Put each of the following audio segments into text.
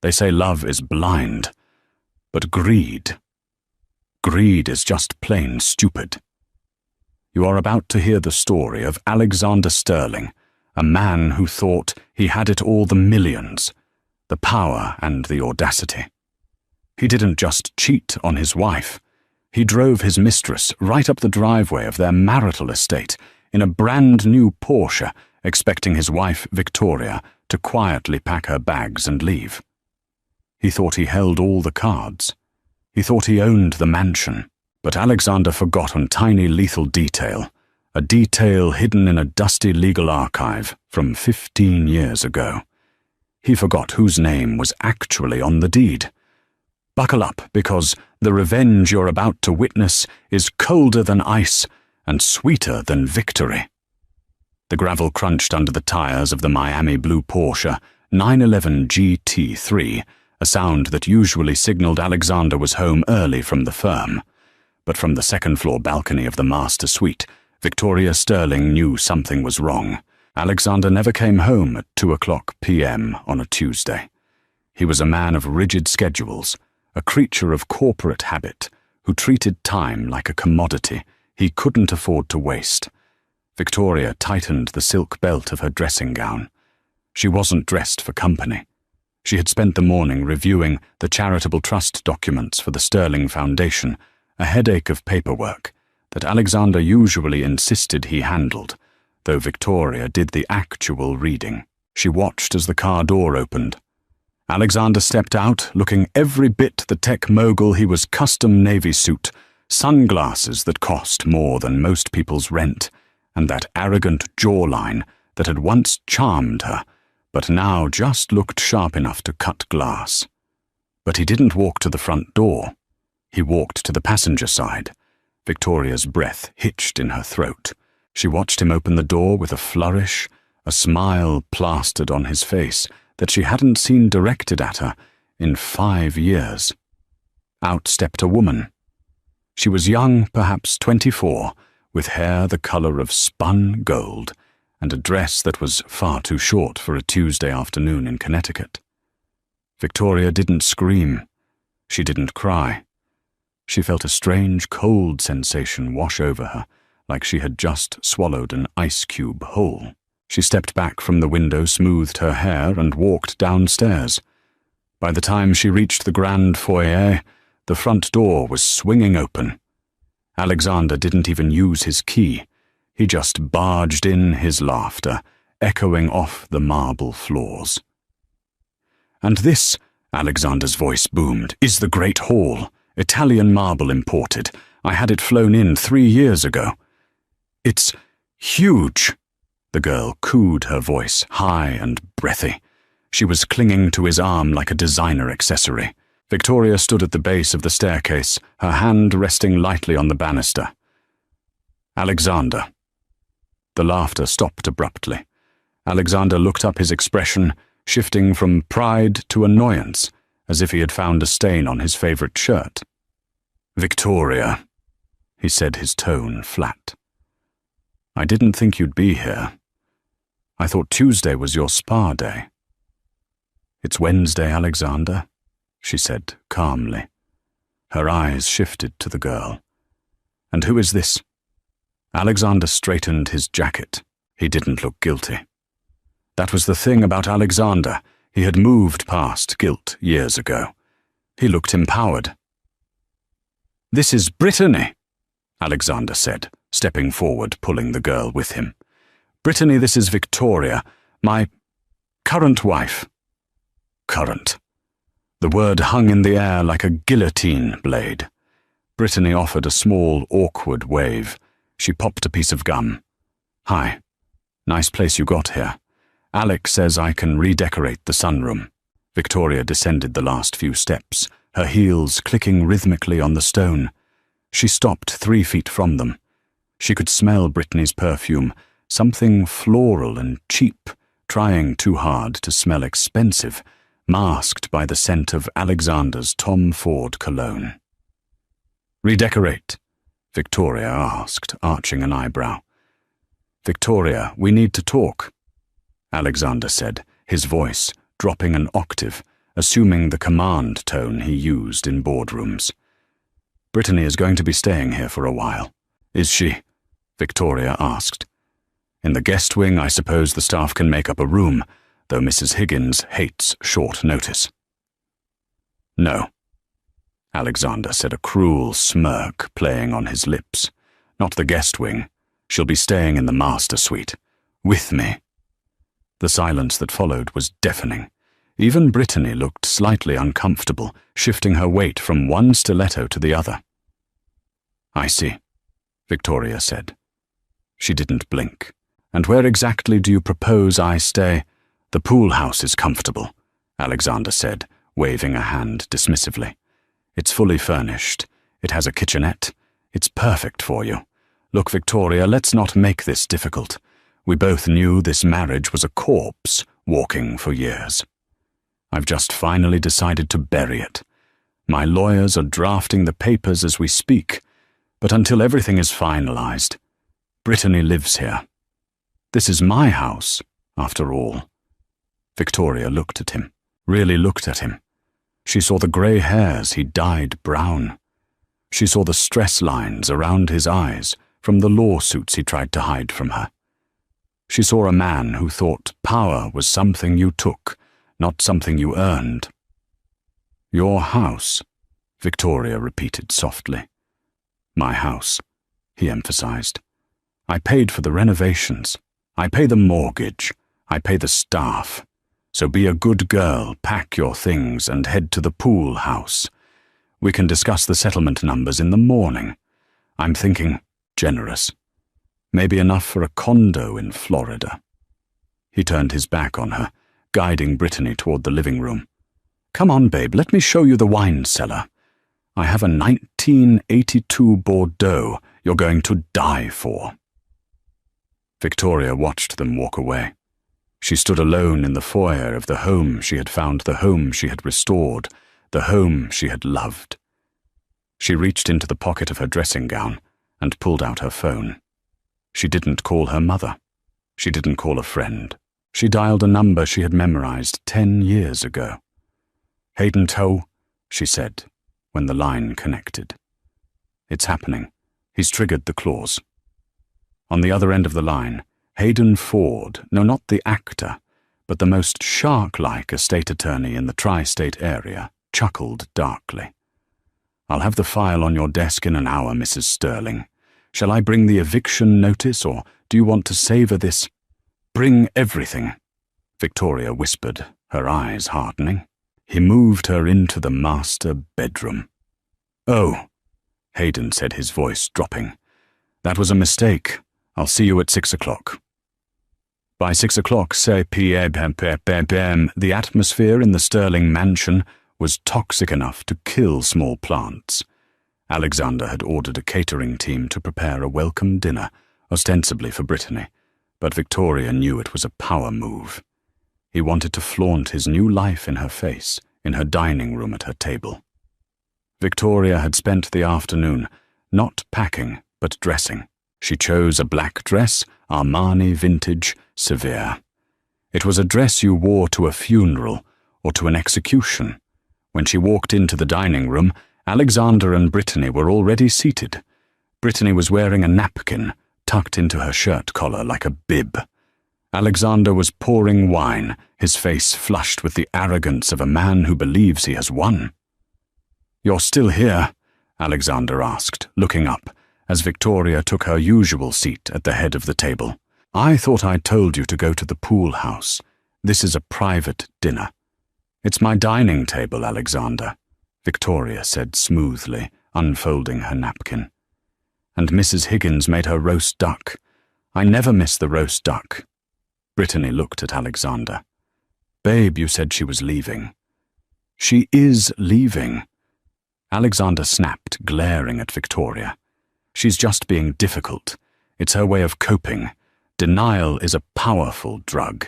They say love is blind, but greed is just plain stupid. You are about to hear the story of Alexander Sterling, a man who thought he had it all, the millions, the power and the audacity. He didn't just cheat on his wife. He drove his mistress right up the driveway of their marital estate in a brand new Porsche, expecting his wife, Victoria, to quietly pack her bags and leave. He thought he held all the cards. He thought he owned the mansion. But Alexander forgot a tiny lethal detail, a detail hidden in a dusty legal archive from 15 years ago. He forgot whose name was actually on the deed. Buckle up, because the revenge you're about to witness is colder than ice and sweeter than victory. The gravel crunched under the tires of the Miami blue Porsche 911 GT3, a sound that usually signaled Alexander was home early from the firm. But from the second-floor balcony of the master suite, Victoria Sterling knew something was wrong. Alexander never came home at 2:00 p.m. on a Tuesday. He was a man of rigid schedules, a creature of corporate habit, who treated time like a commodity he couldn't afford to waste. Victoria tightened the silk belt of her dressing gown. She wasn't dressed for company. She had spent the morning reviewing the charitable trust documents for the Sterling Foundation, a headache of paperwork that Alexander usually insisted he handled, though Victoria did the actual reading. She watched as the car door opened. Alexander stepped out, looking every bit the tech mogul he was. Custom navy suit, sunglasses that cost more than most people's rent, and that arrogant jawline that had once charmed her, but now just looked sharp enough to cut glass. But he didn't walk to the front door. He walked to the passenger side. Victoria's breath hitched in her throat. She watched him open the door with a flourish, a smile plastered on his face that she hadn't seen directed at her in 5 years. Out stepped a woman. She was young, perhaps 24, with hair the color of spun gold, and a dress that was far too short for a Tuesday afternoon in Connecticut. Victoria didn't scream. She didn't cry. She felt a strange, cold sensation wash over her, like she had just swallowed an ice cube whole. She stepped back from the window, smoothed her hair, and walked downstairs. By the time she reached the grand foyer, the front door was swinging open. Alexander didn't even use his key. He just barged in, his laughter echoing off the marble floors. "And this," Alexander's voice boomed, "is the Great Hall. Italian marble imported. I had it flown in 3 years ago. It's huge." The girl cooed, her voice high and breathy. She was clinging to his arm like a designer accessory. Victoria stood at the base of the staircase, her hand resting lightly on the banister. "Alexander." The laughter stopped abruptly. Alexander looked up, his expression shifting from pride to annoyance, as if he had found a stain on his favorite shirt. "Victoria," he said, his tone flat. "I didn't think you'd be here. I thought Tuesday was your spa day." "It's Wednesday, Alexander," she said calmly. Her eyes shifted to the girl. "And who is this?" Alexander straightened his jacket. He didn't look guilty. That was the thing about Alexander. He had moved past guilt years ago. He looked empowered. "This is Brittany," Alexander said, stepping forward, pulling the girl with him. "Brittany, this is Victoria, my current wife." Current. The word hung in the air like a guillotine blade. Brittany offered a small, awkward wave. She popped a piece of gum. "Hi. Nice place you got here. Alex says I can redecorate the sunroom." Victoria descended the last few steps, her heels clicking rhythmically on the stone. She stopped 3 feet from them. She could smell Brittany's perfume, something floral and cheap, trying too hard to smell expensive, masked by the scent of Alexander's Tom Ford cologne. "Redecorate?" Victoria asked, arching an eyebrow. "Victoria, we need to talk," Alexander said, his voice dropping an octave assuming the command tone he used in boardrooms. "Brittany is going to be staying here for a while." "Is she?" Victoria asked. "In the guest wing, I suppose the staff can make up a room, though Mrs. Higgins hates short notice." "No," Alexander said, a cruel smirk playing on his lips. "Not the guest wing. She'll be staying in the master suite. With me." The silence that followed was deafening. Even Brittany looked slightly uncomfortable, shifting her weight from one stiletto to the other. "I see," Victoria said. She didn't blink. "And where exactly do you propose I stay?" "The pool house is comfortable," Alexander said, waving a hand dismissively. "It's fully furnished. It has a kitchenette. It's perfect for you. Look, Victoria, let's not make this difficult. We both knew this marriage was a corpse walking for years. I've just finally decided to bury it. My lawyers are drafting the papers as we speak, but until everything is finalized, Brittany lives here. This is my house, after all." Victoria looked at him, really looked at him. She saw the grey hairs he dyed brown. She saw the stress lines around his eyes from the lawsuits he tried to hide from her. She saw a man who thought power was something you took, not something you earned. "Your house," Victoria repeated softly. "My house," he emphasized. "I paid for the renovations. I pay the mortgage. I pay the staff. So be a good girl, pack your things, and head to the pool house. We can discuss the settlement numbers in the morning. I'm thinking generous. Maybe enough for a condo in Florida." He turned his back on her, guiding Brittany toward the living room. "Come on, babe, let me show you the wine cellar. I have a 1982 Bordeaux you're going to die for." Victoria watched them walk away. She stood alone in the foyer of the home she had found, the home she had restored, the home she had loved. She reached into the pocket of her dressing gown and pulled out her phone. She didn't call her mother. She didn't call a friend. She dialed a number she had memorized 10 years ago. "Hayden Toe," she said, when the line connected. "It's happening. He's triggered the clause." On the other end of the line, Hayden Ford, no, not the actor, but the most shark-like estate attorney in the tri-state area, chuckled darkly. "I'll have the file on your desk in an hour, Mrs. Sterling. Shall I bring the eviction notice, or do you want to savor this?" "Bring everything," Victoria whispered, her eyes hardening. He moved her into the master bedroom. "Oh," Hayden said, his voice dropping. "That was a mistake. I'll see you at 6 o'clock. By 6 o'clock, the atmosphere in the Sterling mansion was toxic enough to kill small plants. Alexander had ordered a catering team to prepare a welcome dinner, ostensibly for Brittany, but Victoria knew it was a power move. He wanted to flaunt his new life in her face, in her dining room at her table. Victoria had spent the afternoon not packing, but dressing. She chose a black dress, Armani vintage, severe. It was a dress you wore to a funeral or to an execution. When she walked into the dining room, Alexander and Brittany were already seated. Brittany was wearing a napkin tucked into her shirt collar like a bib. Alexander was pouring wine, his face flushed with the arrogance of a man who believes he has won. "You're still here?" Alexander asked, looking up, as Victoria took her usual seat at the head of the table. "I thought I told you to go to the pool house. This is a private dinner." "It's my dining table, Alexander," Victoria said smoothly, unfolding her napkin. "And Mrs. Higgins made her roast duck. I never miss the roast duck." Brittany looked at Alexander. "Babe, you said she was leaving." "She is leaving." Alexander snapped, glaring at Victoria. "She's just being difficult. It's her way of coping. Denial is a powerful drug."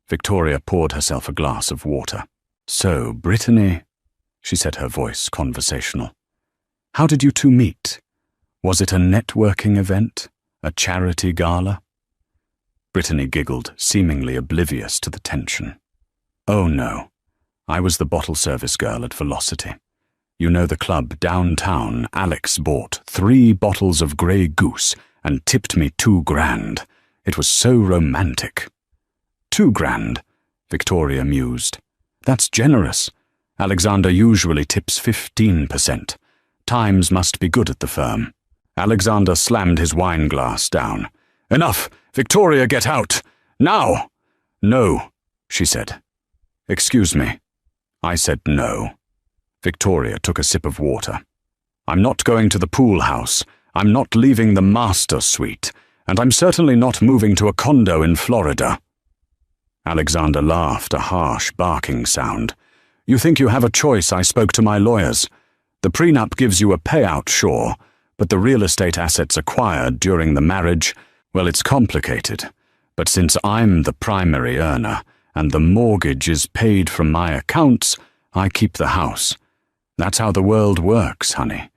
Victoria poured herself a glass of water. "So, Brittany," she said, her voice conversational. "How did you two meet? Was it a networking event? A charity gala?" Brittany giggled, seemingly oblivious to the tension. "Oh no, I was the bottle service girl at Velocity. You know the club downtown. Alex bought 3 bottles of Grey Goose and tipped me $2,000. It was so romantic. $2,000, Victoria mused. That's generous. Alexander usually tips 15%. Times must be good at the firm. Alexander slammed his wine glass down. Enough! Victoria, get out! Now! No, she said. Excuse me. I said no. Victoria took a sip of water. I'm not going to the pool house. I'm not leaving the master suite. And I'm certainly not moving to a condo in Florida. Alexander laughed, a harsh, barking sound. You think you have a choice? I spoke to my lawyers. The prenup gives you a payout, sure, but the real estate assets acquired during the marriage, well, it's complicated. But since I'm the primary earner, and the mortgage is paid from my accounts, I keep the house. That's how the world works, honey.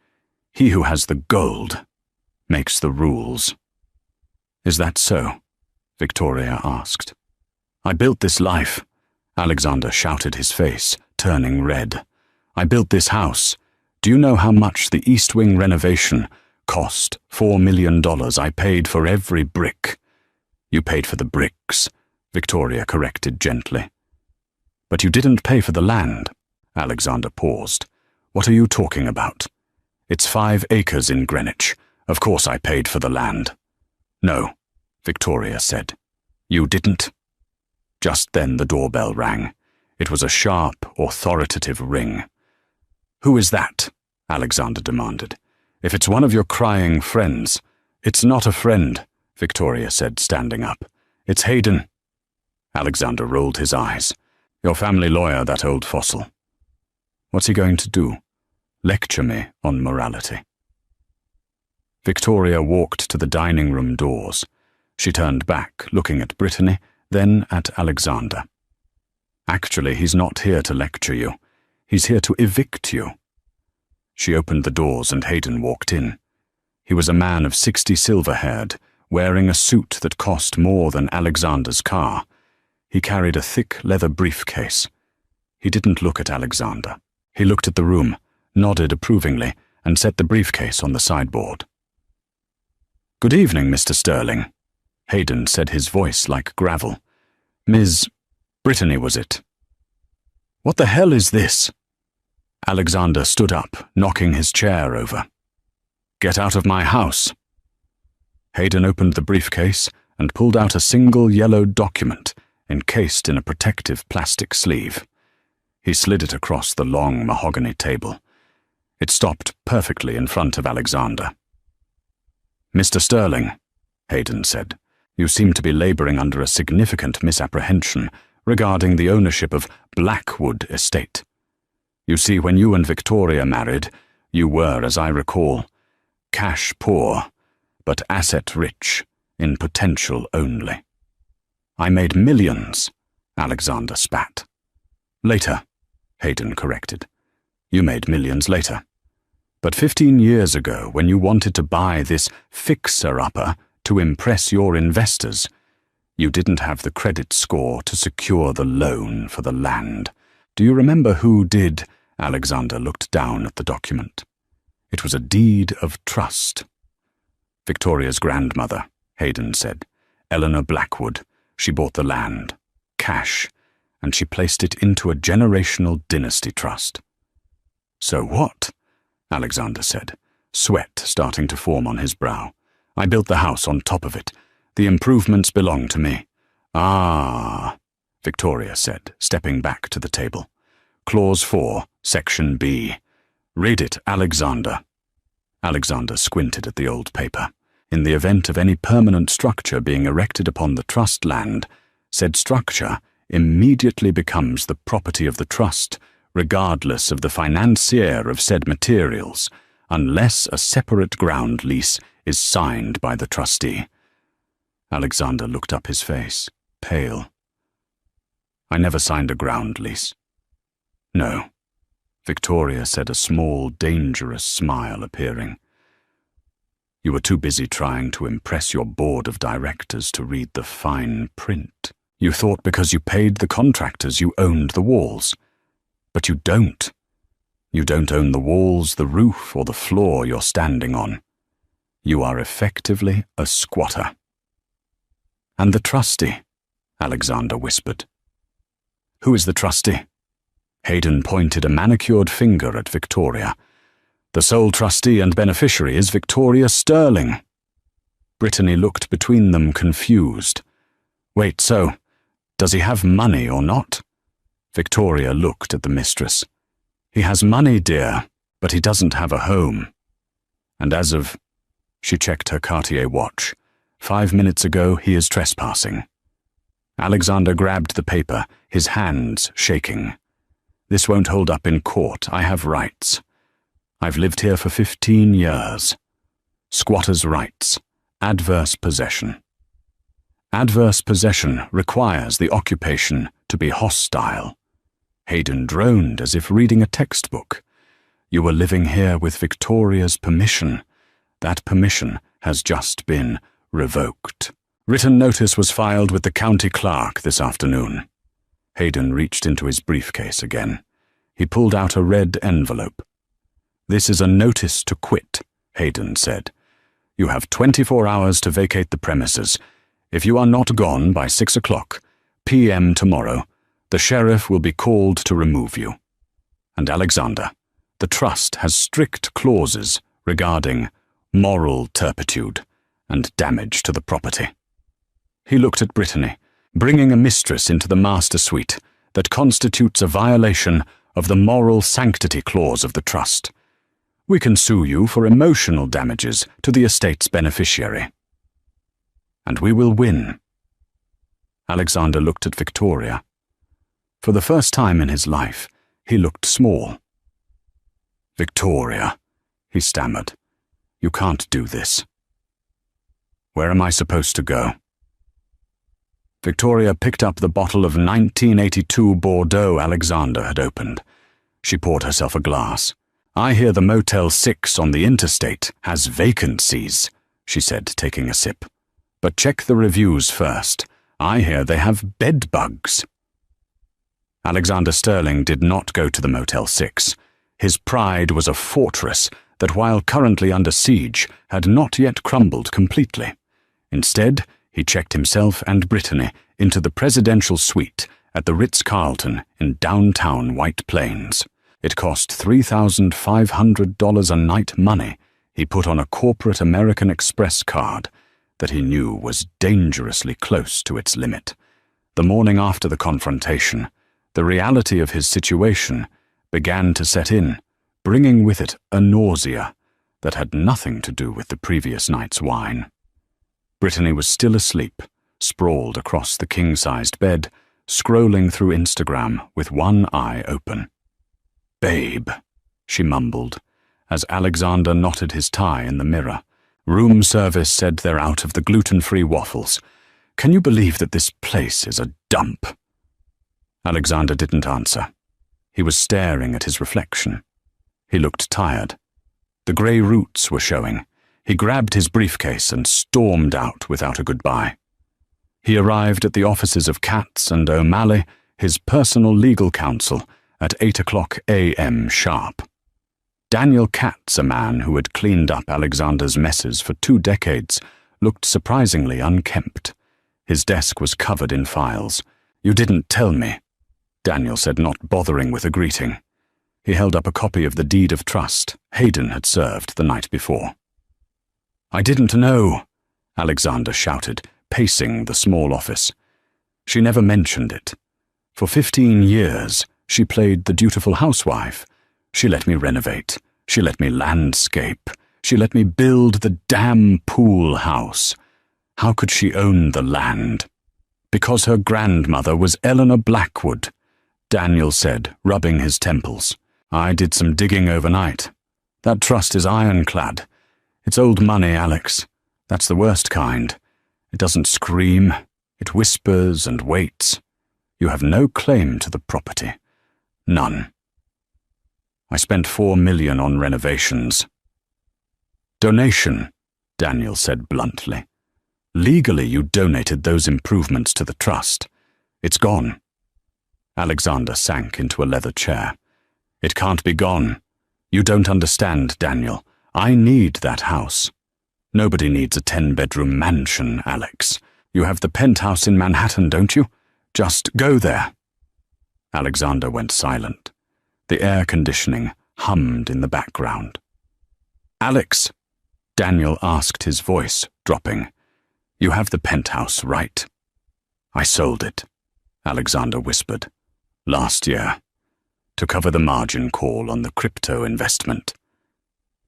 He who has the gold makes the rules. Is that so? Victoria asked. I built this life, Alexander shouted, his face turning red. I built this house. Do you know how much the East Wing renovation cost? $4 million. I paid for every brick. You paid for the bricks, Victoria corrected gently. But you didn't pay for the land. Alexander paused. What are you talking about? It's 5 acres in Greenwich. Of course I paid for the land. No, Victoria said. You didn't? Just then the doorbell rang. It was a sharp, authoritative ring. Who is that? Alexander demanded. If it's one of your crying friends. It's not a friend, Victoria said, standing up. It's Hayden. Alexander rolled his eyes. Your family lawyer, that old fossil. What's he going to do? Lecture me on morality. Victoria walked to the dining room doors. She turned back, looking at Brittany, then at Alexander. Actually, he's not here to lecture you. He's here to evict you. She opened the doors and Hayden walked in. He was a man of 60, silver-haired, wearing a suit that cost more than Alexander's car. He carried a thick leather briefcase. He didn't look at Alexander. He looked at the room, nodded approvingly, and set the briefcase on the sideboard. Good evening, Mr. Sterling. Hayden said, his voice like gravel. Ms. Brittany, was it? What the hell is this? Alexander stood up, knocking his chair over. Get out of my house. Hayden opened the briefcase and pulled out a single yellow document encased in a protective plastic sleeve. He slid it across the long mahogany table. It stopped perfectly in front of Alexander. Mr. Sterling, Hayden said, you seem to be laboring under a significant misapprehension regarding the ownership of Blackwood Estate. You see, when you and Victoria married, you were, as I recall, cash poor, but asset rich, in potential only. I made millions, Alexander spat. Later, Hayden corrected. You made millions later. But 15 years ago, when you wanted to buy this fixer-upper to impress your investors, you didn't have the credit score to secure the loan for the land. Do you remember who did? Alexander looked down at the document. It was a deed of trust. Victoria's grandmother, Hayden said. Eleanor Blackwood. She bought the land. Cash. And she placed it into a generational dynasty trust. So what? Alexander said, sweat starting to form on his brow. I built the house on top of it. The improvements belong to me. Ah, Victoria said, stepping back to the table. Clause 4, Section B. Read it, Alexander. Alexander squinted at the old paper. In the event of any permanent structure being erected upon the trust land, said structure immediately becomes the property of the trust, regardless of the financier of said materials, unless a separate ground lease is signed by the trustee. Alexander looked up, his face pale. I never signed a ground lease. No, Victoria said, a small, dangerous smile appearing. You were too busy trying to impress your board of directors to read the fine print. You thought because you paid the contractors you owned the walls. But you don't. You don't own the walls, the roof, or the floor you're standing on. You are effectively a squatter. And the trustee, Alexander whispered. Who is the trustee? Hayden pointed a manicured finger at Victoria. The sole trustee and beneficiary is Victoria Sterling. Brittany looked between them, confused. Wait, so, does he have money or not? Victoria looked at the mistress. He has money, dear, but he doesn't have a home. And as of... She checked her Cartier watch. 5 minutes ago, he is trespassing. Alexander grabbed the paper, his hands shaking. This won't hold up in court. I have rights. I've lived here for 15 years. Squatters' rights. Adverse possession. Adverse possession requires the occupation to be hostile. Hayden droned as if reading a textbook. You were living here with Victoria's permission. That permission has just been revoked. Written notice was filed with the county clerk this afternoon. Hayden reached into his briefcase again. He pulled out a red envelope. This is a notice to quit, Hayden said. You have 24 hours to vacate the premises. If you are not gone by 6 o'clock p.m. tomorrow, the sheriff will be called to remove you. And Alexander, the trust has strict clauses regarding moral turpitude and damage to the property. He looked at Brittany. Bringing a mistress into the master suite that constitutes a violation of the moral sanctity clause of the trust. We can sue you for emotional damages to the estate's beneficiary. And we will win. Alexander looked at Victoria. For the first time in his life, he looked small. Victoria, he stammered, you can't do this. Where am I supposed to go? Victoria picked up the bottle of 1982 Bordeaux Alexander had opened. She poured herself a glass. I hear the Motel 6 on the interstate has vacancies, she said, taking a sip. But check the reviews first. I hear they have bed bugs. Alexander Sterling did not go to the Motel 6. His pride was a fortress that, while currently under siege, had not yet crumbled completely. Instead, he checked himself and Brittany into the presidential suite at the Ritz-Carlton in downtown White Plains. It cost $3,500 a night money he put on a corporate American Express card that he knew was dangerously close to its limit. The morning after the confrontation, the reality of his situation began to set in, bringing with it a nausea that had nothing to do with the previous night's wine. Brittany was still asleep, sprawled across the king-sized bed, scrolling through Instagram with one eye open. "Babe," she mumbled, as Alexander knotted his tie in the mirror. "Room service said they're out of the gluten-free waffles. Can you believe that this place is a dump?" Alexander didn't answer. He was staring at his reflection. He looked tired. The grey roots were showing. He grabbed his briefcase and stormed out without a goodbye. He arrived at the offices of Katz and O'Malley, his personal legal counsel, at 8 o'clock a.m. sharp. Daniel Katz, a man who had cleaned up Alexander's messes for 2 decades, looked surprisingly unkempt. His desk was covered in files. "You didn't tell me," Daniel said, not bothering with a greeting. He held up a copy of the deed of trust Hayden had served the night before. "I didn't know," Alexander shouted, pacing the small office. She never mentioned it. For 15 years, she played the dutiful housewife. She let me renovate. She let me landscape. She let me build the damn pool house. How could she own the land? Because her grandmother was Eleanor Blackwood, Daniel said, rubbing his temples. "I did some digging overnight. That trust is ironclad. It's old money, Alex. That's the worst kind. It doesn't scream. It whispers and waits. You have no claim to the property. None. I spent $4 million on renovations." "Donation," Daniel said bluntly. "Legally, you donated those improvements to the trust. It's gone." Alexander sank into a leather chair. It can't be gone. You don't understand, Daniel. I need that house. Nobody needs a 10-bedroom mansion, Alex. You have the penthouse in Manhattan, don't you? Just go there. Alexander went silent. The air conditioning hummed in the background. Alex, Daniel asked, his voice dropping. You have the penthouse, right? I sold it, Alexander whispered. Last year, to cover the margin call on the crypto investment.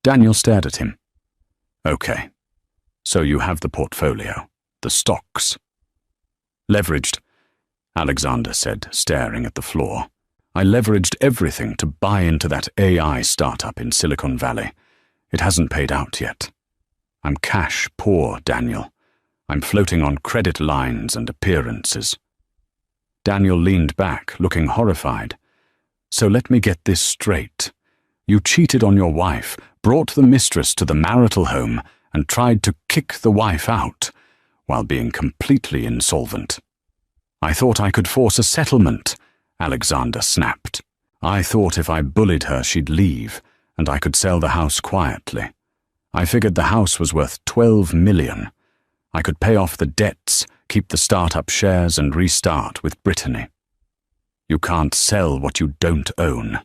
Daniel stared at him. Okay, so you have the portfolio, the stocks. Leveraged, Alexander said, staring at the floor. I leveraged everything to buy into that AI startup in Silicon Valley. It hasn't paid out yet. I'm cash poor, Daniel. I'm floating on credit lines and appearances. Daniel leaned back, looking horrified. So let me get this straight. You cheated on your wife, brought the mistress to the marital home, and tried to kick the wife out, while being completely insolvent. I thought I could force a settlement, Alexander snapped. I thought if I bullied her she'd leave, and I could sell the house quietly. I figured the house was worth $12 million. I could pay off the debts, keep the startup shares, and restart with Brittany. You can't sell what you don't own,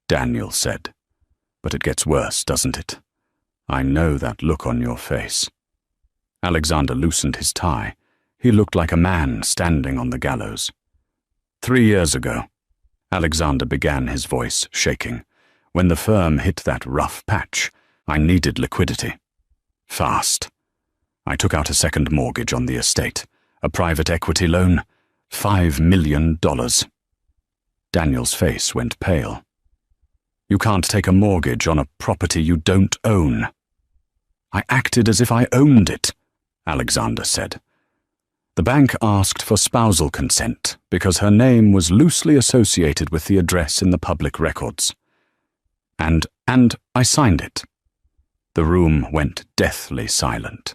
Daniel said. But it gets worse, doesn't it? I know that look on your face. Alexander loosened his tie. He looked like a man standing on the gallows. 3 years ago, Alexander began, his voice shaking. When the firm hit that rough patch, I needed liquidity. Fast. I took out a second mortgage on the estate, a private equity loan, $5 million. Daniel's face went pale. You can't take a mortgage on a property you don't own. I acted as if I owned it, Alexander said. The bank asked for spousal consent because her name was loosely associated with the address in the public records. And I signed it. The room went deathly silent.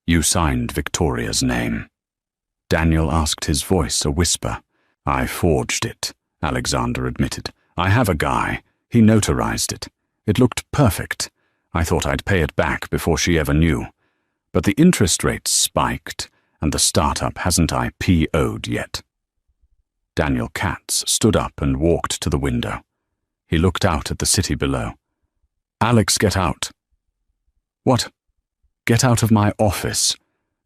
You signed Victoria's name. Daniel asked, his voice a whisper. I forged it, Alexander admitted. I have a guy. He notarized it. It looked perfect. I thought I'd pay it back before she ever knew. But the interest rates spiked, and the startup hasn't IPO'd yet. Daniel Katz stood up and walked to the window. He looked out at the city below. Alex, get out. What? Get out of my office.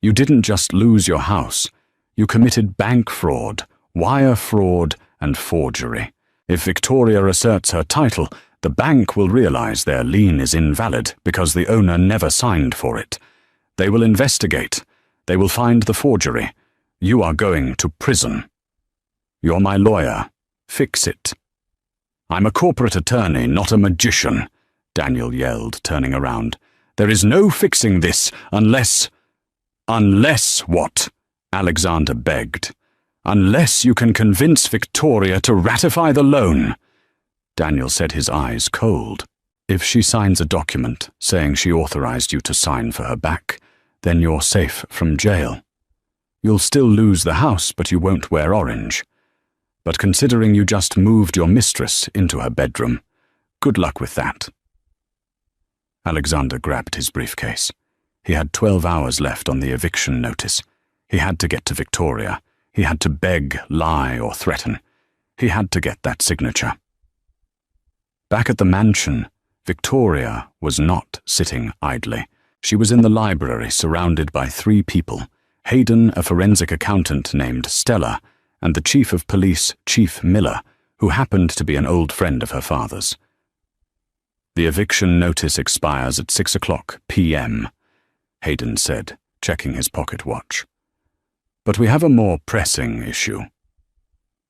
You didn't just lose your house. You committed bank fraud, wire fraud, and forgery. If Victoria asserts her title, the bank will realize their lien is invalid because the owner never signed for it. They will investigate. They will find the forgery. You are going to prison. You're my lawyer. Fix it. I'm a corporate attorney, not a magician, Daniel yelled, turning around. There is no fixing this unless... Unless what? Alexander begged. Unless you can convince Victoria to ratify the loan. Daniel said, his eyes cold. If she signs a document saying she authorized you to sign for her back, then you're safe from jail. You'll still lose the house, but you won't wear orange. But considering you just moved your mistress into her bedroom, good luck with that. Alexander grabbed his briefcase. He had 12 hours left on the eviction notice. He had to get to Victoria. He had to beg, lie, or threaten. He had to get that signature. Back at the mansion, Victoria was not sitting idly. She was in the library, surrounded by 3 people, Hayden, a forensic accountant named Stella, and the chief of police, Chief Miller, who happened to be an old friend of her father's. The eviction notice expires at 6:00 p.m., Hayden said, checking his pocket watch. But we have a more pressing issue.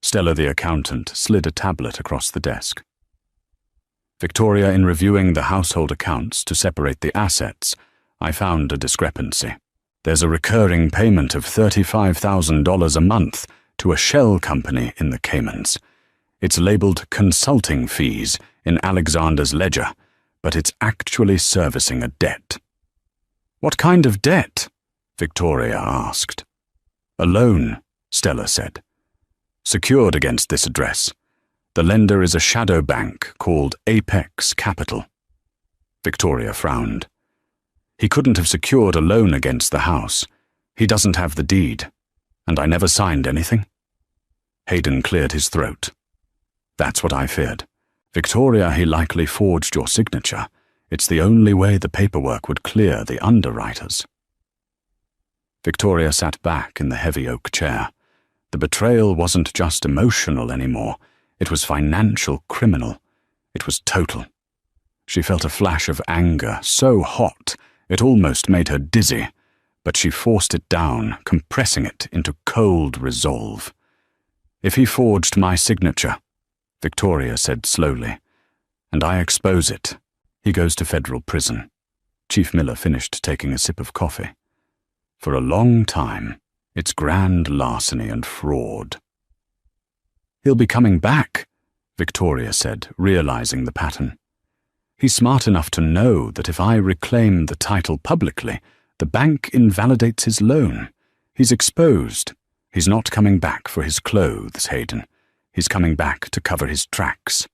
Stella the accountant slid a tablet across the desk. Victoria, in reviewing the household accounts to separate the assets, I found a discrepancy. There's a recurring payment of $35,000 a month to a shell company in the Caymans. It's labeled consulting fees in Alexander's ledger, but it's actually servicing a debt. What kind of debt? Victoria asked. A loan, Stella said. Secured against this address. The lender is a shadow bank called Apex Capital. Victoria frowned. He couldn't have secured a loan against the house. He doesn't have the deed. And I never signed anything? Hayden cleared his throat. That's what I feared. Victoria, he likely forged your signature. It's the only way the paperwork would clear the underwriters. Victoria sat back in the heavy oak chair. The betrayal wasn't just emotional anymore. It was financial criminal. It was total. She felt a flash of anger, so hot it almost made her dizzy, but she forced it down, compressing it into cold resolve. If he forged my signature, Victoria said slowly, and I expose it, he goes to federal prison. Chief Miller finished taking a sip of coffee. For a long time, it's grand larceny and fraud. He'll be coming back, Victoria said, realizing the pattern. He's smart enough to know that if I reclaim the title publicly, the bank invalidates his loan. He's exposed. He's not coming back for his clothes, Hayden. He's coming back to cover his tracks.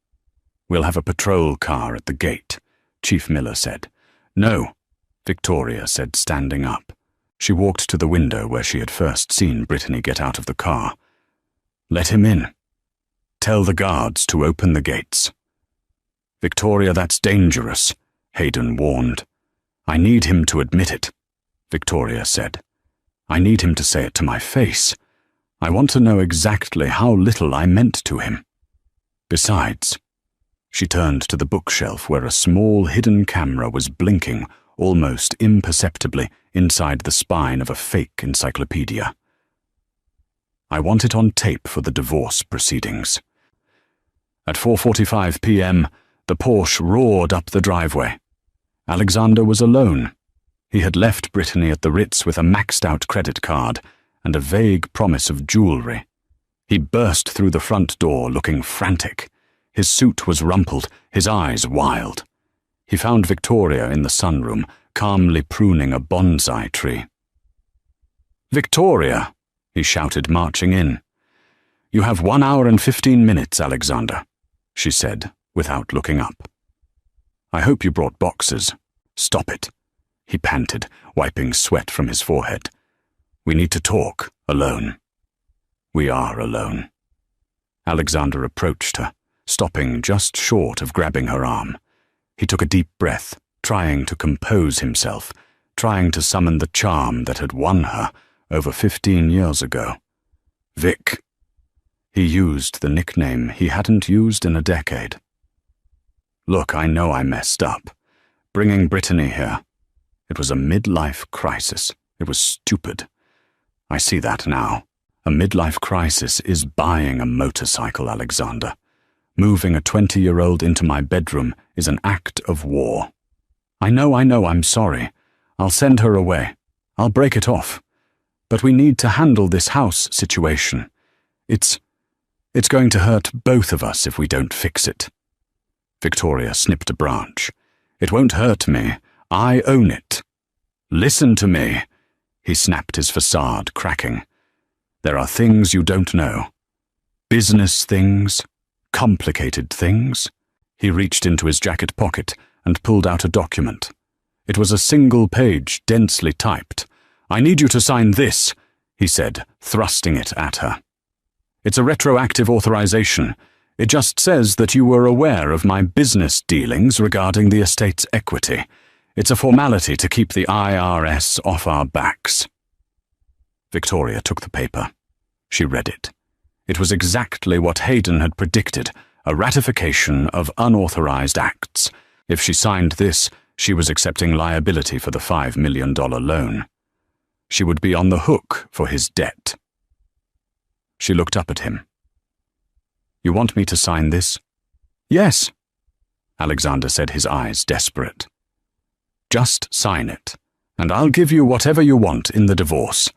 We'll have a patrol car at the gate, Chief Miller said. No, Victoria said, standing up. She walked to the window where she had first seen Brittany get out of the car. Let him in. Tell the guards to open the gates. Victoria, that's dangerous, Hayden warned. I need him to admit it, Victoria said. I need him to say it to my face. I want to know exactly how little I meant to him. Besides, she turned to the bookshelf where a small hidden camera was blinking almost imperceptibly inside the spine of a fake encyclopedia. I want it on tape for the divorce proceedings. At 4:45 p.m., the Porsche roared up the driveway. Alexander was alone. He had left Brittany at the Ritz with a maxed-out credit card and a vague promise of jewelry. He burst through the front door looking frantic. His suit was rumpled, his eyes wild. He found Victoria in the sunroom, calmly pruning a bonsai tree. Victoria, he shouted, marching in. You have 1 hour and 15 minutes, Alexander, she said, without looking up. I hope you brought boxes. Stop it, he panted, wiping sweat from his forehead. We need to talk, alone. We are alone. Alexander approached her, stopping just short of grabbing her arm. He took a deep breath, trying to compose himself, trying to summon the charm that had won her over 15 years ago. Vic. He used the nickname he hadn't used in a decade. Look, I know I messed up. Bringing Brittany here. It was a midlife crisis. It was stupid. I see that now. A midlife crisis is buying a motorcycle, Alexander. Moving a 20-year-old into my bedroom is an act of war. I know, I'm sorry. I'll send her away. I'll break it off. But we need to handle this house situation. It's going to hurt both of us if we don't fix it. Victoria snipped a branch. It won't hurt me. I own it. Listen to me. He snapped his facade, cracking. There are things you don't know. Business things. Complicated things. He reached into his jacket pocket and pulled out a document. It was a single page, densely typed. I need you to sign this, he said, thrusting it at her. It's a retroactive authorization. It just says that you were aware of my business dealings regarding the estate's equity. It's a formality to keep the IRS off our backs. Victoria took the paper. She read it. It was exactly what Hayden had predicted, a ratification of unauthorized acts. If she signed this, she was accepting liability for the $5 million loan. She would be on the hook for his debt. She looked up at him. You want me to sign this? Yes, Alexander said, his eyes desperate. Just sign it, and I'll give you whatever you want in the divorce.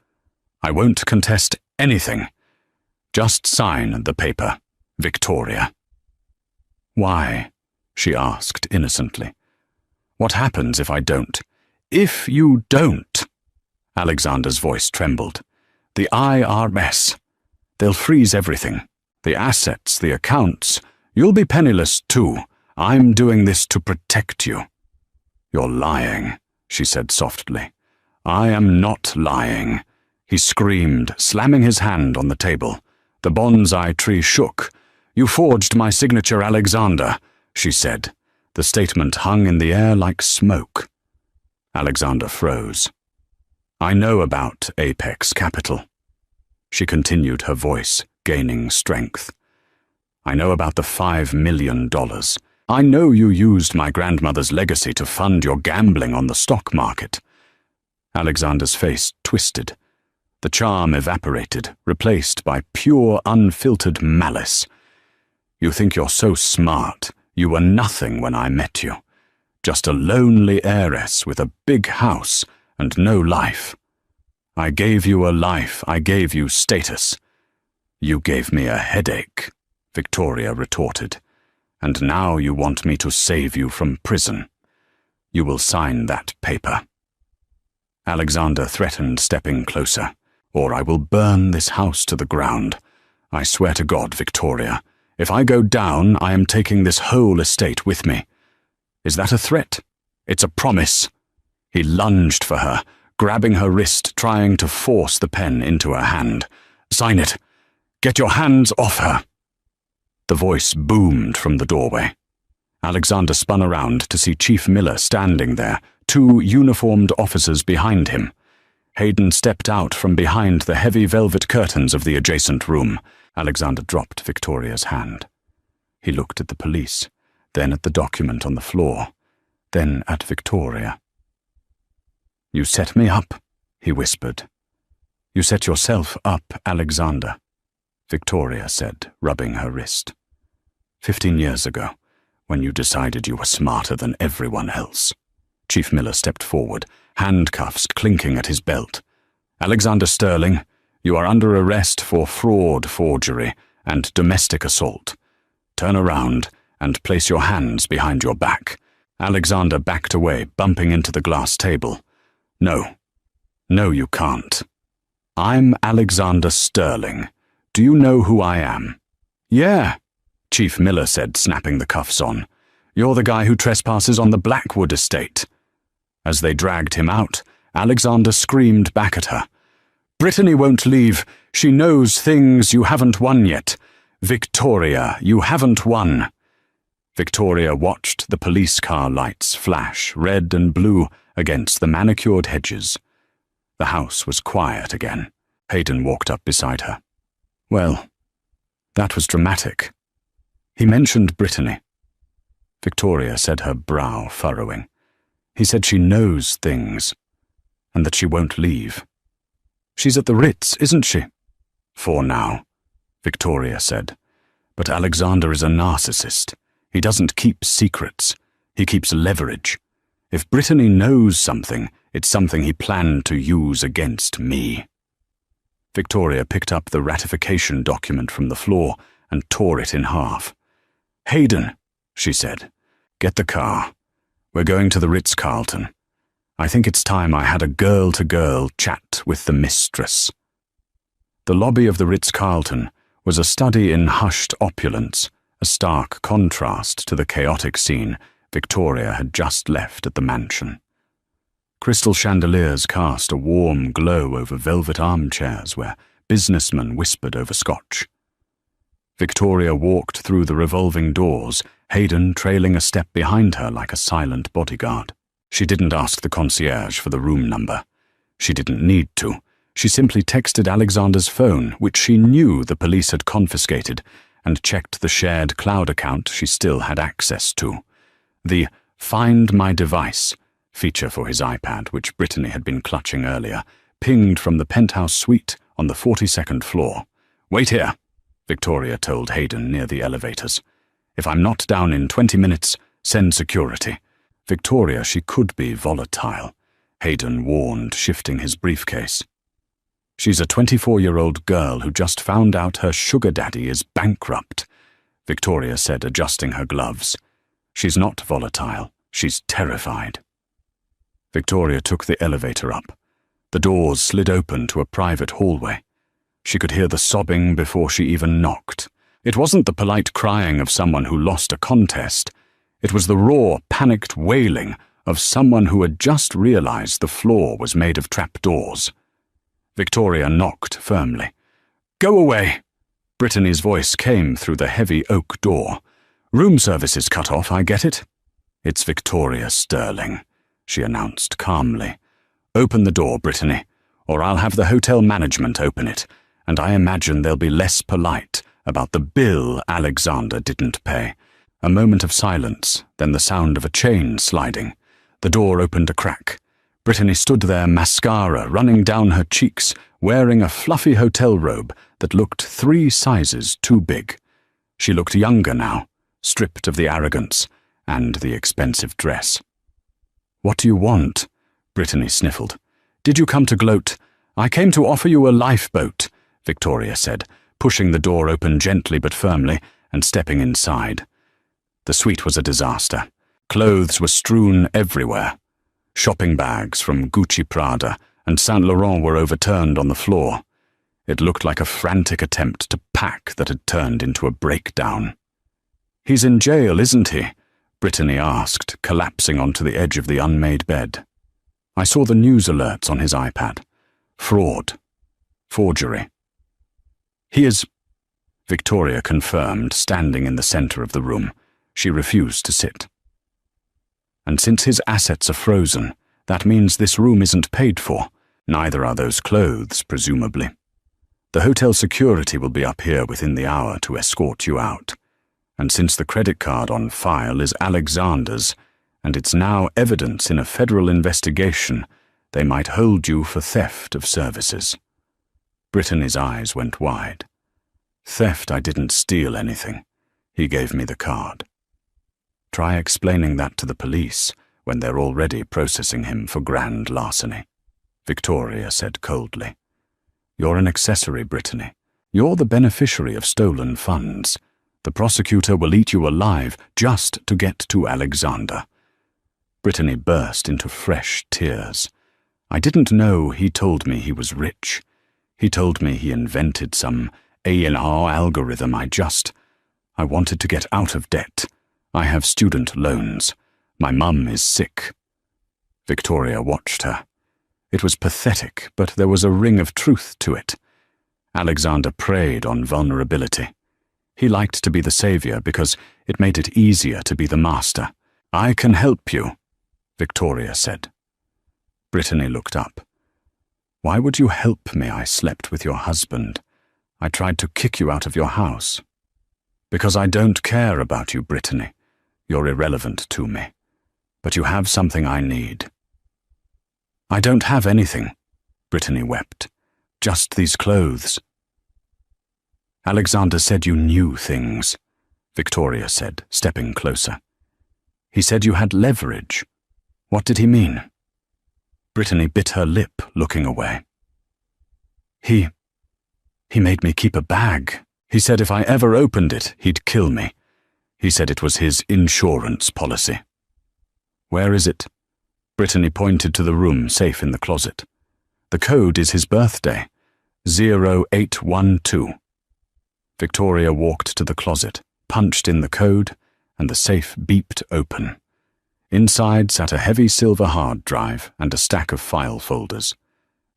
I won't contest anything. Just sign the paper, Victoria. Why? She asked innocently. What happens if I don't? If you don't, Alexander's voice trembled. The IRS. They'll freeze everything. The assets, the accounts. You'll be penniless too. I'm doing this to protect you." "You're lying," she said softly. "I am not lying," he screamed, slamming his hand on the table. The bonsai tree shook. "You forged my signature, Alexander," she said. The statement hung in the air like smoke. Alexander froze. "I know about Apex Capital," she continued, her voice gaining strength. "I know about the $5 million. I know you used my grandmother's legacy to fund your gambling on the stock market." Alexander's face twisted. The charm evaporated, replaced by pure, unfiltered malice. "You think you're so smart. You were nothing when I met you. Just a lonely heiress with a big house and no life. I gave you a life. I gave you status." "You gave me a headache," Victoria retorted. "And now you want me to save you from prison. You will sign that paper." Alexander threatened, stepping closer. "Or I will burn this house to the ground. I swear to God, Victoria, if I go down, I am taking this whole estate with me. Is that a threat? It's a promise." He lunged for her, grabbing her wrist, trying to force the pen into her hand. "Sign it. Get your hands off her." The voice boomed from the doorway. Alexander spun around to see Chief Miller standing there, 2 uniformed officers behind him. Hayden stepped out from behind the heavy velvet curtains of the adjacent room. Alexander dropped Victoria's hand. He looked at the police, then at the document on the floor, then at Victoria. "You set me up," he whispered. "You set yourself up, Alexander," Victoria said, rubbing her wrist. 15 years ago, when you decided you were smarter than everyone else." Chief Miller stepped forward, handcuffs clinking at his belt. "Alexander Sterling, you are under arrest for fraud, forgery, and domestic assault. Turn around and place your hands behind your back." Alexander backed away, bumping into the glass table. "No. No, you can't. I'm Alexander Sterling. Do you know who I am?" "Yeah," Chief Miller said, snapping the cuffs on. "You're the guy who trespasses on the Blackwood estate." As they dragged him out, Alexander screamed back at her. "Brittany won't leave. She knows things you haven't won yet. Victoria, you haven't won." Victoria watched the police car lights flash red and blue against the manicured hedges. The house was quiet again. Hayden walked up beside her. "Well, that was dramatic. He mentioned Brittany." Victoria said, her brow furrowing. "He said she knows things, and that she won't leave. She's at the Ritz, isn't she?" "For now," Victoria said. "But Alexander is a narcissist. He doesn't keep secrets. He keeps leverage. If Brittany knows something, it's something he planned to use against me." Victoria picked up the ratification document from the floor and tore it in half. "Hayden," she said, "get the car. We're going to the Ritz-Carlton. I think it's time I had a girl-to-girl chat with the Mistress." The lobby of the Ritz-Carlton was a study in hushed opulence, a stark contrast to the chaotic scene Victoria had just left at the mansion. Crystal chandeliers cast a warm glow over velvet armchairs where businessmen whispered over scotch. Victoria walked through the revolving doors, Hayden trailing a step behind her like a silent bodyguard. She didn't ask the concierge for the room number. She didn't need to. She simply texted Alexander's phone, which she knew the police had confiscated, and checked the shared cloud account she still had access to. The "Find My Device" feature for his iPad, which Brittany had been clutching earlier, pinged from the penthouse suite on the 42nd floor. "Wait here," Victoria told Hayden near the elevators. "If I'm not down in 20 minutes, send security." Victoria, she could be volatile, Hayden warned, shifting his briefcase. "She's a 24-year-old girl who just found out her sugar daddy is bankrupt," Victoria said, adjusting her gloves. "She's not volatile. She's terrified." Victoria took the elevator up. The doors slid open to a private hallway. She could hear the sobbing before she even knocked. It wasn't the polite crying of someone who lost a contest. It was the raw, panicked wailing of someone who had just realized the floor was made of trapdoors. Victoria knocked firmly. "Go away!" Brittany's voice came through the heavy oak door. "Room service is cut off, I get it." "It's Victoria Sterling," she announced calmly. "Open the door, Brittany, or I'll have the hotel management open it, and I imagine they'll be less polite about the bill Alexander didn't pay." A moment of silence, then the sound of a chain sliding. The door opened a crack. Brittany stood there, mascara running down her cheeks, wearing a fluffy hotel robe that looked 3 sizes too big. She looked younger now, stripped of the arrogance and the expensive dress. "What do you want?" Brittany sniffled. "Did you come to gloat? I came to offer you a lifeboat," Victoria said, pushing the door open gently but firmly and stepping inside. The suite was a disaster. Clothes were strewn everywhere. Shopping bags from Gucci Prada and Saint Laurent were overturned on the floor. It looked like a frantic attempt to pack that had turned into a breakdown. "He's in jail, isn't he?" Brittany asked, collapsing onto the edge of the unmade bed. "I saw the news alerts on his iPad. Fraud. Forgery." "He is," Victoria confirmed, standing in the center of the room. She refused to sit. "And since his assets are frozen, that means this room isn't paid for. Neither are those clothes, presumably. The hotel security will be up here within the hour to escort you out. And since the credit card on file is Alexander's, and it's now evidence in a federal investigation, they might hold you for theft of services." Brittany's eyes went wide. "Theft, I didn't steal anything. He gave me the card." "Try explaining that to the police when they're already processing him for grand larceny," Victoria said coldly. "You're an accessory, Brittany. You're the beneficiary of stolen funds. The prosecutor will eat you alive just to get to Alexander." Brittany burst into fresh tears. "I didn't know he told me he was rich. He told me he invented some A&R algorithm. I wanted to get out of debt. I have student loans. My mum is sick." Victoria watched her. It was pathetic, but there was a ring of truth to it. Alexander preyed on vulnerability. He liked to be the savior because it made it easier to be the master. "I can help you," Victoria said. Brittany looked up. "Why would you help me? I slept with your husband. I tried to kick you out of your house." "Because I don't care about you, Brittany. You're irrelevant to me. But you have something I need." "I don't have anything," Brittany wept. "Just these clothes." "Alexander said you knew things," Victoria said, stepping closer. "He said you had leverage. What did he mean?" Brittany bit her lip, looking away. He made me keep a bag. He said if I ever opened it, he'd kill me. He said it was his insurance policy." "Where is it?" Brittany pointed to the room safe in the closet. "The code is his birthday, 0812. Victoria walked to the closet, punched in the code, and the safe beeped open. Inside sat a heavy silver hard drive and a stack of file folders.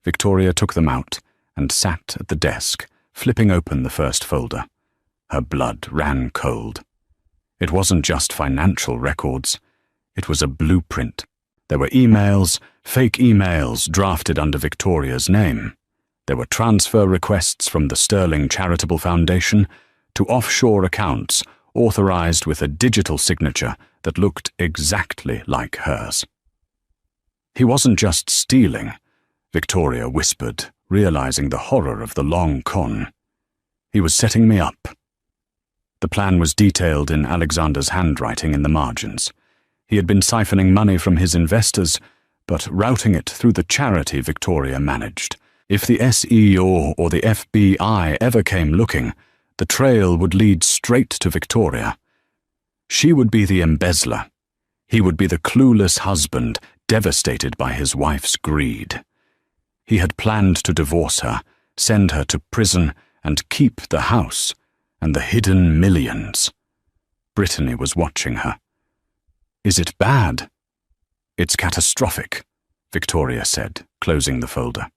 Victoria took them out and sat at the desk, flipping open the first folder. Her blood ran cold. It wasn't just financial records. It was a blueprint. There were emails, fake emails drafted under Victoria's name. There were transfer requests from the Sterling Charitable Foundation to offshore accounts authorized with a digital signature that looked exactly like hers. "He wasn't just stealing," Victoria whispered, realizing the horror of the long con. "He was setting me up." The plan was detailed in Alexander's handwriting in the margins. He had been siphoning money from his investors, but routing it through the charity Victoria managed. If the SEO or the FBI ever came looking, the trail would lead straight to Victoria. She would be the embezzler. He would be the clueless husband, devastated by his wife's greed. He had planned to divorce her, send her to prison, and keep the house, and the hidden millions. Brittany was watching her. "Is it bad?" "It's catastrophic," Victoria said, closing the folder.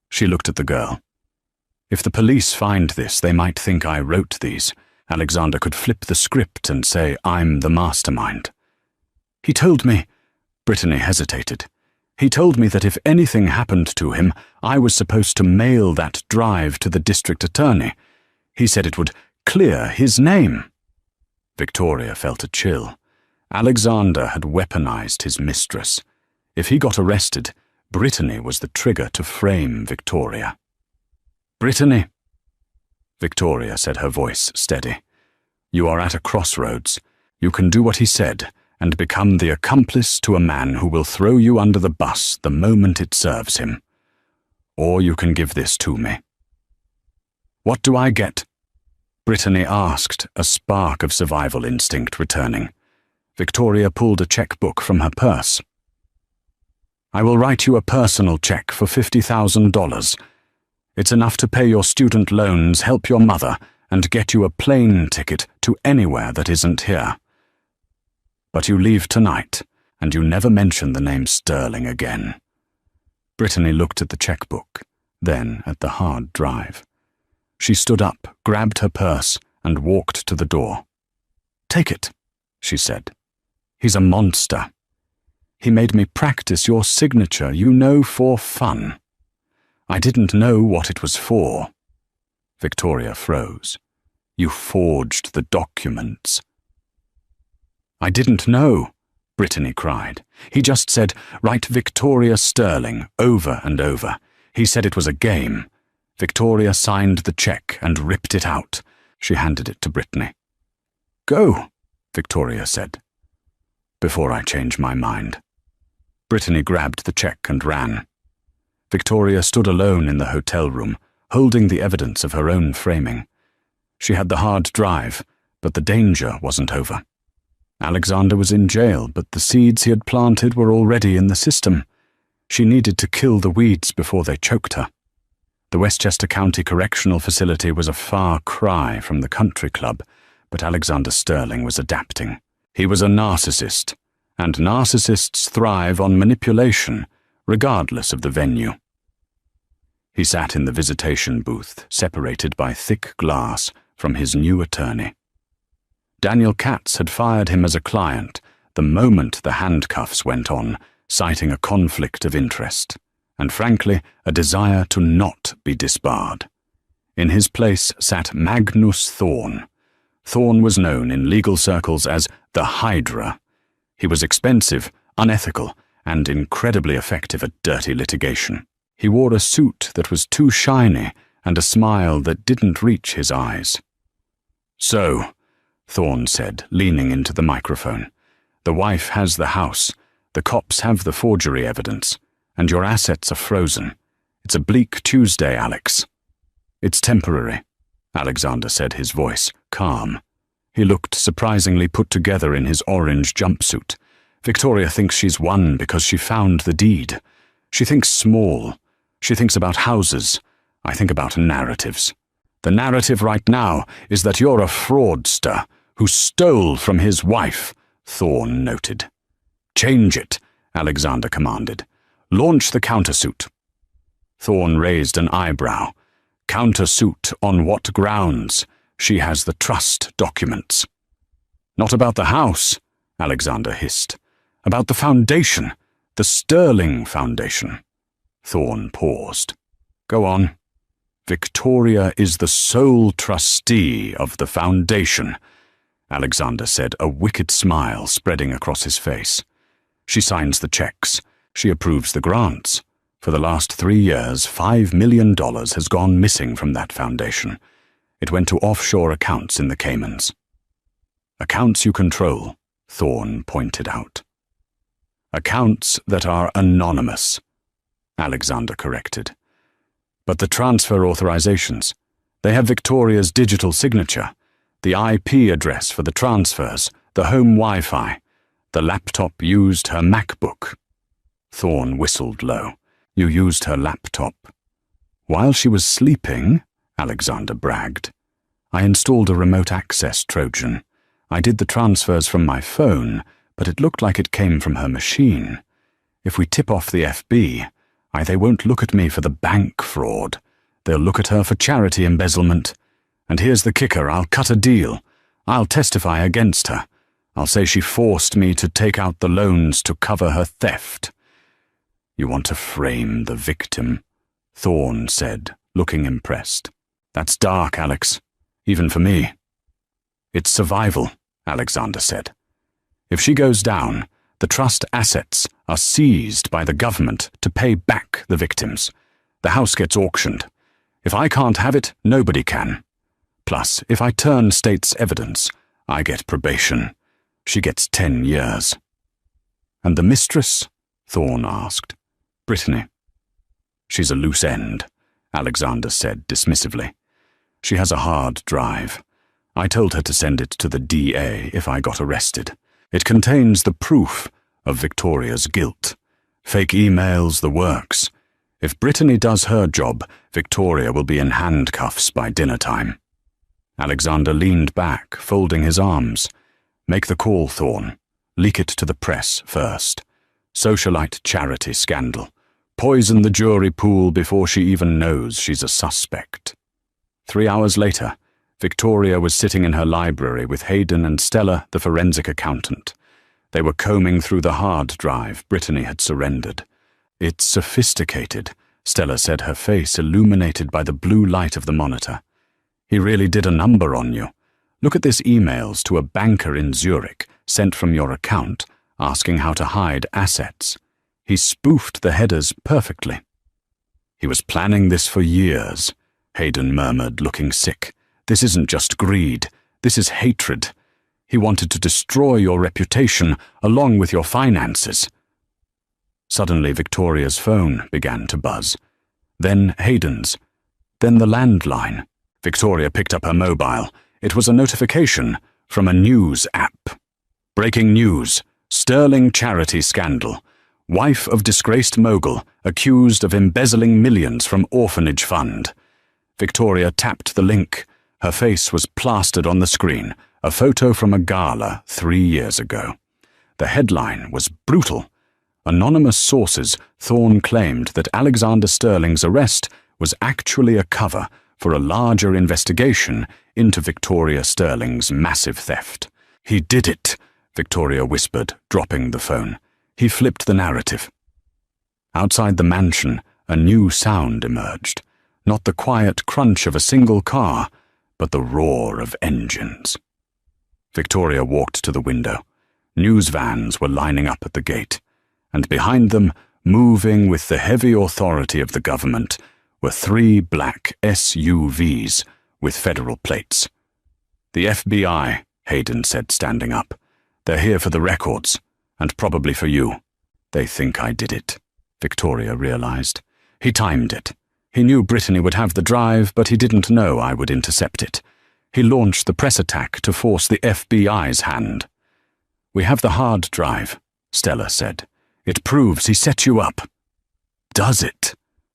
She looked at the girl. "If the police find this, they might think I wrote these. Alexander could flip the script and say I'm the mastermind." "He told me—" Brittany hesitated. "He told me that if anything happened to him, I was supposed to mail that drive to the district attorney. He said it would clear his name." Victoria felt a chill. Alexander had weaponized his mistress. If he got arrested, Brittany was the trigger to frame Victoria. "Brittany," Victoria said, her voice steady. "You are at a crossroads. You can do what he said and become the accomplice to a man who will throw you under the bus the moment it serves him. Or you can give this to me." "What do I get?" Brittany asked, a spark of survival instinct returning. Victoria pulled a checkbook from her purse. "I will write you a personal check for $50,000. It's enough to pay your student loans, help your mother, and get you a plane ticket to anywhere that isn't here. But you leave tonight, and you never mention the name Sterling again." Brittany looked at the checkbook, then at the hard drive. She stood up, grabbed her purse, and walked to the door. "Take it," she said. "He's a monster. He made me practice your signature, you know, for fun. I didn't know what it was for." Victoria froze. "You forged the documents." "I didn't know," Brittany cried. "He just said, 'Write Victoria Sterling,' over and over. He said it was a game." Victoria signed the check and ripped it out. She handed it to Brittany. "Go," Victoria said. "Before I change my mind." Brittany grabbed the check and ran. Victoria stood alone in the hotel room, holding the evidence of her own framing. She had the hard drive, but the danger wasn't over. Alexander was in jail, but the seeds he had planted were already in the system. She needed to kill the weeds before they choked her. The Westchester County Correctional Facility was a far cry from the country club, but Alexander Sterling was adapting. He was a narcissist, and narcissists thrive on manipulation, regardless of the venue. He sat in the visitation booth, separated by thick glass from his new attorney. Daniel Katz had fired him as a client the moment the handcuffs went on, citing a conflict of interest, and frankly, a desire to not be disbarred. In his place sat Magnus Thorne. Thorne was known in legal circles as the Hydra. He was expensive, unethical, and incredibly effective at dirty litigation. He wore a suit that was too shiny and a smile that didn't reach his eyes. "So," Thorne said, leaning into the microphone, "the wife has the house, the cops have the forgery evidence, and your assets are frozen. It's a bleak Tuesday, Alex." "It's temporary," Alexander said, his voice calm. He looked surprisingly put together in his orange jumpsuit. "Victoria thinks she's won because she found the deed. She thinks small. She thinks about houses. I think about narratives. The narrative right now is that you're a fraudster who stole from his wife," Thorne noted. "Change it," Alexander commanded. "Launch the countersuit." Thorne raised an eyebrow. "Countersuit on what grounds? She has the trust documents." "Not about the house," Alexander hissed. "About the foundation, the Sterling Foundation." Thorne paused. "Go on." "Victoria is the sole trustee of the foundation," Alexander said, a wicked smile spreading across his face. "She signs the checks. She approves the grants. For the last 3 years, $5 million has gone missing from that foundation. It went to offshore accounts in the Caymans." "Accounts you control," Thorne pointed out. "Accounts that are anonymous," Alexander corrected. "But the transfer authorizations, they have Victoria's digital signature, the IP address for the transfers, the home Wi-Fi. The laptop used her MacBook." Thorne whistled low. "You used her laptop." "While she was sleeping," Alexander bragged. I installed a remote access Trojan. I did the transfers from my phone, but it looked like it came from her machine. If we tip off the FB, they won't look at me for the bank fraud. They'll look at her for charity embezzlement. And here's the kicker, I'll cut a deal. I'll testify against her. I'll say she forced me to take out the loans to cover her theft. You want to frame the victim, Thorne said, looking impressed. That's dark, Alex, even for me. It's survival, Alexander said. If she goes down, the trust assets are seized by the government to pay back the victims. The house gets auctioned. If I can't have it, nobody can. Plus, if I turn state's evidence, I get probation. She gets 10 years. And the mistress? Thorne asked. Brittany. She's a loose end, Alexander said dismissively. She has a hard drive. I told her to send it to the DA if I got arrested. It contains the proof of Victoria's guilt. Fake emails, the works. If Brittany does her job, Victoria will be in handcuffs by dinner time. Alexander leaned back, folding his arms. Make the call, Thorne. Leak it to the press first. Socialite charity scandal. Poison the jury pool before she even knows she's a suspect. 3 hours later, Victoria was sitting in her library with Hayden and Stella, the forensic accountant. They were combing through the hard drive Brittany had surrendered. It's sophisticated, Stella said, her face illuminated by the blue light of the monitor. He really did a number on you. Look at this emails to a banker in Zurich, sent from your account, asking how to hide assets. He spoofed the headers perfectly. He was planning this for years, Hayden murmured, looking sick. This isn't just greed. This is hatred. He wanted to destroy your reputation along with your finances. Suddenly, Victoria's phone began to buzz. Then Hayden's. Then the landline. Victoria picked up her mobile. It was a notification from a news app. Breaking news. Sterling charity scandal. Wife of disgraced mogul accused of embezzling millions from orphanage fund. Victoria tapped the link. Her face was plastered on the screen, a photo from a gala 3 years ago. The headline was brutal. Anonymous sources, Thorne claimed that Alexander Sterling's arrest was actually a cover for a larger investigation into Victoria Sterling's massive theft. He did it, Victoria whispered, dropping the phone. He flipped the narrative. Outside the mansion, a new sound emerged. Not the quiet crunch of a single car, but the roar of engines. Victoria walked to the window. News vans were lining up at the gate, and behind them, moving with the heavy authority of the government, were 3 black SUVs with federal plates. The FBI, Hayden said, standing up. They're here for the records, and probably for you. They think I did it, Victoria realized. He timed it. He knew Brittany would have the drive, but he didn't know I would intercept it. He launched the press attack to force the FBI's hand. We have the hard drive, Stella said. It proves he set you up. Does it?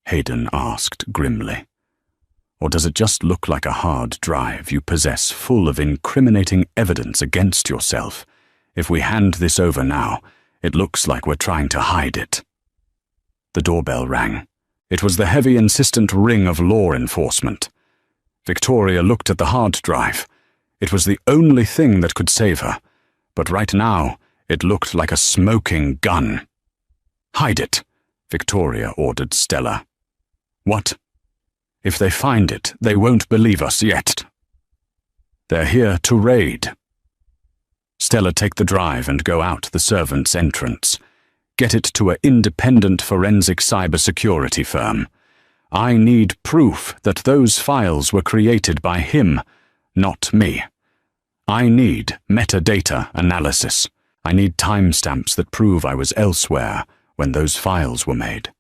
Hayden asked grimly. Or does it just look like a hard drive you possess full of incriminating evidence against yourself? If we hand this over now, it looks like we're trying to hide it. The doorbell rang. It was the heavy, insistent ring of law enforcement. Victoria looked at the hard drive. It was the only thing that could save her, but right now it looked like a smoking gun. Hide it, Victoria ordered Stella. What? If they find it, they won't believe us yet. They're here to raid. Stella, take the drive and go out the servants' entrance. Get it to an independent forensic cybersecurity firm. I need proof that those files were created by him, not me. I need metadata analysis. I need timestamps that prove I was elsewhere when those files were made.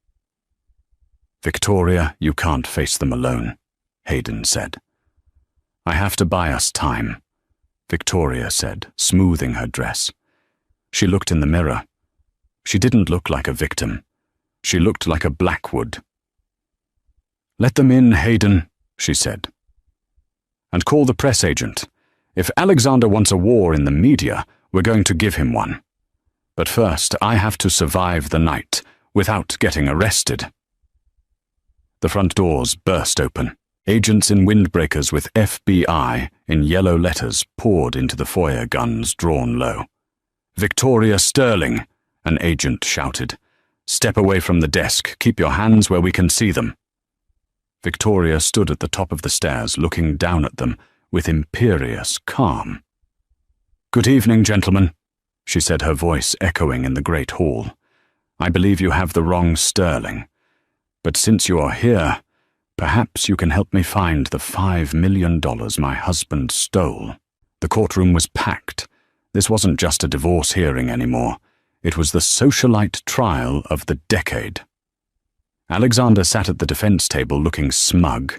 Victoria, you can't face them alone, Hayden said. I have to buy us time, Victoria said, smoothing her dress. She looked in the mirror. She didn't look like a victim. She looked like a Blackwood. Let them in, Hayden, she said. And call the press agent. If Alexander wants a war in the media, we're going to give him one. But first, I have to survive the night without getting arrested. The front doors burst open. Agents in windbreakers with FBI in yellow letters poured into the foyer, guns drawn low. "Victoria Sterling," an agent shouted. "Step away from the desk. Keep your hands where we can see them." Victoria stood at the top of the stairs, looking down at them with imperious calm. "Good evening, gentlemen," she said, her voice echoing in the great hall. "I believe you have the wrong Sterling. But since you are here, perhaps you can help me find the $5 million my husband stole." The courtroom was packed. This wasn't just a divorce hearing anymore. It was the socialite trial of the decade. Alexander sat at the defense table looking smug.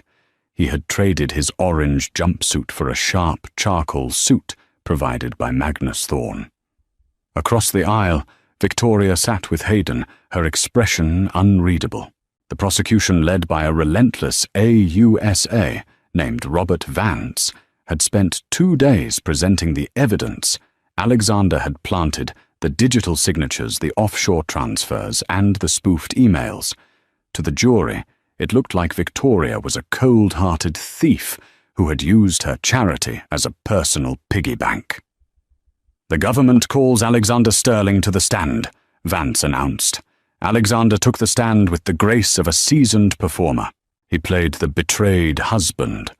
He had traded his orange jumpsuit for a sharp charcoal suit provided by Magnus Thorne. Across the aisle, Victoria sat with Hayden, her expression unreadable. The prosecution, led by a relentless AUSA named Robert Vance, had spent 2 days presenting the evidence Alexander had planted, the digital signatures, the offshore transfers, and the spoofed emails. To the jury, it looked like Victoria was a cold-hearted thief who had used her charity as a personal piggy bank. "The government calls Alexander Sterling to the stand," Vance announced. Alexander took the stand with the grace of a seasoned performer. He played the betrayed husband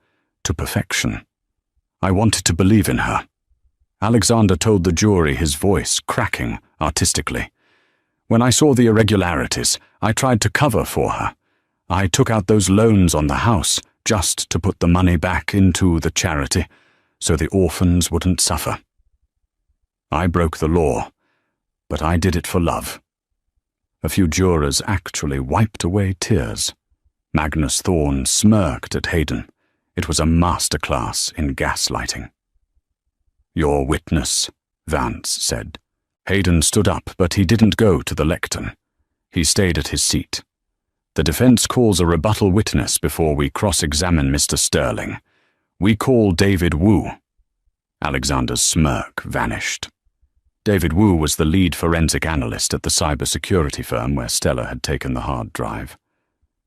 to perfection. "I wanted to believe in her," Alexander told the jury, his voice cracking artistically. "When I saw the irregularities, I tried to cover for her. I took out those loans on the house just to put the money back into the charity so the orphans wouldn't suffer. I broke the law, but I did it for love." A few jurors actually wiped away tears. Magnus Thorne smirked at Hayden. It was a masterclass in gaslighting. "Your witness," Vance said. Hayden stood up, but he didn't go to the lectern. He stayed at his seat. "The defense calls a rebuttal witness before we cross-examine Mr. Sterling. We call David Wu." Alexander's smirk vanished. David Wu was the lead forensic analyst at the cybersecurity firm where Stella had taken the hard drive.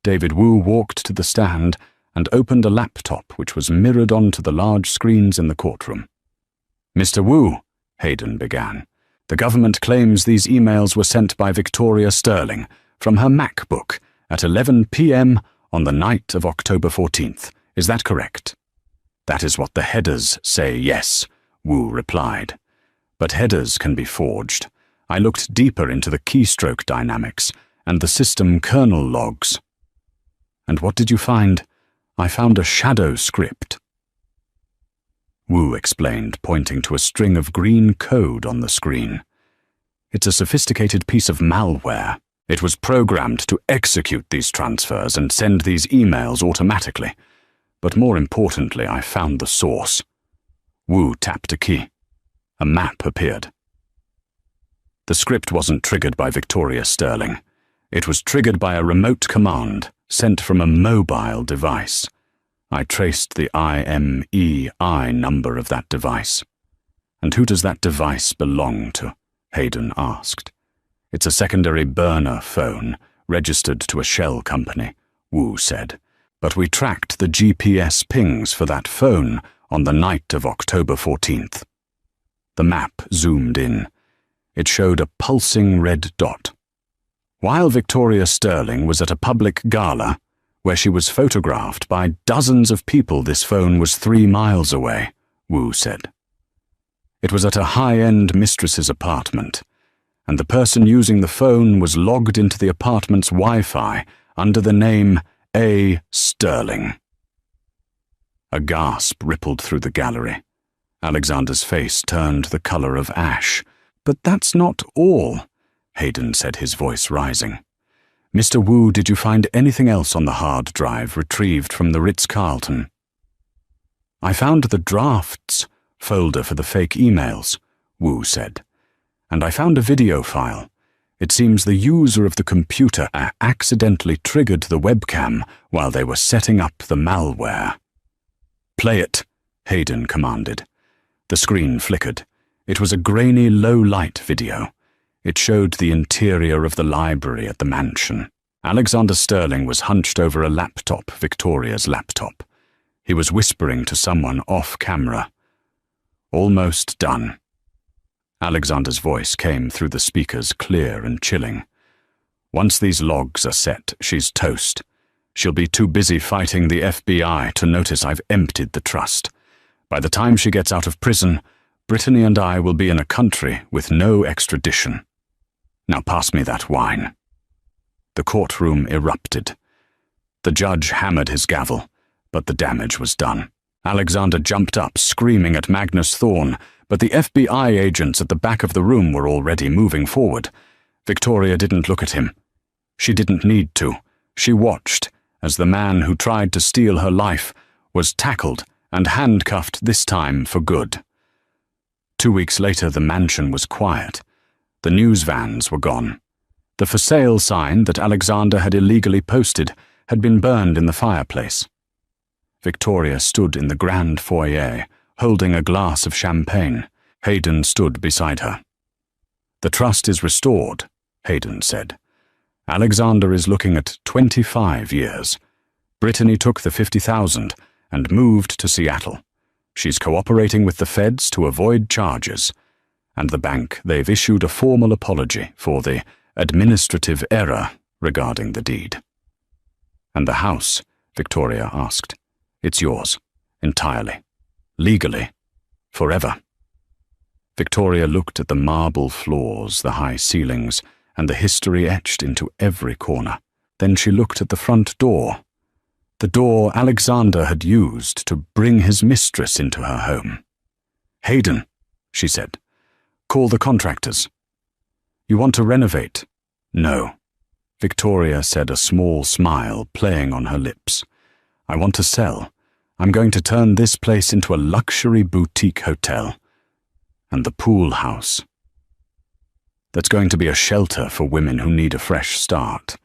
David Wu walked to the stand and opened a laptop which was mirrored onto the large screens in the courtroom. "Mr. Wu," Hayden began, "the government claims these emails were sent by Victoria Sterling from her MacBook at 11 p.m. on the night of October 14th. Is that correct?" "That is what the headers say, yes," Wu replied. "But headers can be forged. I looked deeper into the keystroke dynamics and the system kernel logs." "And what did you find?" "I found a shadow script," Wu explained, pointing to a string of green code on the screen. "It's a sophisticated piece of malware. It was programmed to execute these transfers and send these emails automatically. But more importantly, I found the source." Wu tapped a key. A map appeared. The script wasn't triggered by Victoria Sterling. It was triggered by a remote command sent from a mobile device. I traced the IMEI number of that device. "And who does that device belong to?" Hayden asked. "It's a secondary burner phone, registered to a shell company," Wu said. "But we tracked the GPS pings for that phone on the night of October 14th. The map zoomed in. It showed a pulsing red dot. While Victoria Sterling was at a public gala, where she was photographed by dozens of people, this phone was 3 miles away, Wu said. It was at a high-end mistress's apartment, and the person using the phone was logged into the apartment's Wi-Fi under the name A. Sterling. A gasp rippled through the gallery. Alexander's face turned the color of ash. "But that's not all," Hayden said, his voice rising. "Mr. Wu, did you find anything else on the hard drive retrieved from the Ritz-Carlton?" "I found the drafts folder for the fake emails," Wu said. "And I found a video file. It seems the user of the computer accidentally triggered the webcam while they were setting up the malware." "Play it," Hayden commanded. The screen flickered. It was a grainy, low-light video. It showed the interior of the library at the mansion. Alexander Sterling was hunched over a laptop, Victoria's laptop. He was whispering to someone off-camera. Almost done. Alexander's voice came through the speakers, clear and chilling. Once these logs are set, she's toast. She'll be too busy fighting the FBI to notice I've emptied the trust. By the time she gets out of prison, Brittany and I will be in a country with no extradition. Now pass me that wine. The courtroom erupted. The judge hammered his gavel, but the damage was done. Alexander jumped up, screaming at Magnus Thorne, but the FBI agents at the back of the room were already moving forward. Victoria didn't look at him. She didn't need to. She watched as the man who tried to steal her life was tackled and handcuffed, this time for good. 2 weeks later, the mansion was quiet. The news vans were gone. The for sale sign that Alexander had illegally posted had been burned in the fireplace. Victoria stood in the grand foyer, holding a glass of champagne. Hayden stood beside her. "The trust is restored," Hayden said. "Alexander is looking at 25 years. Brittany took the 50,000 and moved to Seattle. She's cooperating with the feds to avoid charges. And the bank, they've issued a formal apology for the administrative error regarding the deed." "And the house?" Victoria asked. "It's yours, entirely, legally, forever." Victoria looked at the marble floors, the high ceilings, and the history etched into every corner. Then she looked at the front door, the door Alexander had used to bring his mistress into her home. "Hayden," she said, "call the contractors." "You want to renovate?" "No," Victoria said, a small smile playing on her lips. "I want to sell. I'm going to turn this place into a luxury boutique hotel. And the pool house. That's going to be a shelter for women who need a fresh start.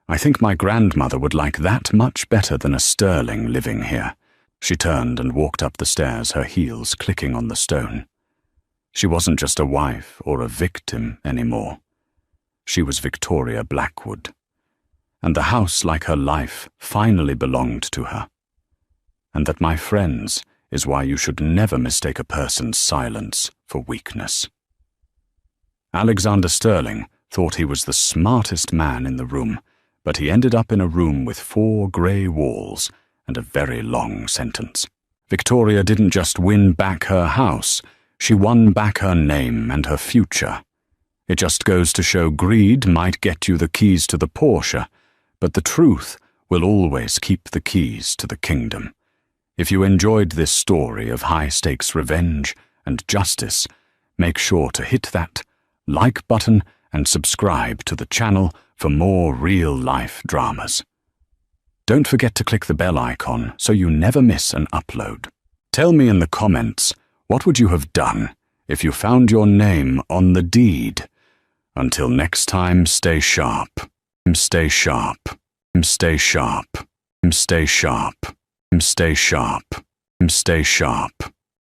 I think my grandmother would like that much better than a Sterling living here." She turned and walked up the stairs, her heels clicking on the stone. She wasn't just a wife or a victim anymore. She was Victoria Blackwood. And the house, like her life, finally belonged to her. And that, my friends, is why you should never mistake a person's silence for weakness. Alexander Sterling thought he was the smartest man in the room, but he ended up in a room with 4 grey walls and a very long sentence. Victoria didn't just win back her house, she won back her name and her future. It just goes to show greed might get you the keys to the Porsche, but the truth will always keep the keys to the kingdom. If you enjoyed this story of high-stakes revenge and justice, make sure to hit that like button and subscribe to the channel for more real-life dramas. Don't forget to click the bell icon so you never miss an upload. Tell me in the comments, what would you have done if you found your name on the deed? Until next time, stay sharp. Stay sharp. Stay sharp. Stay sharp. Stay sharp. Stay sharp.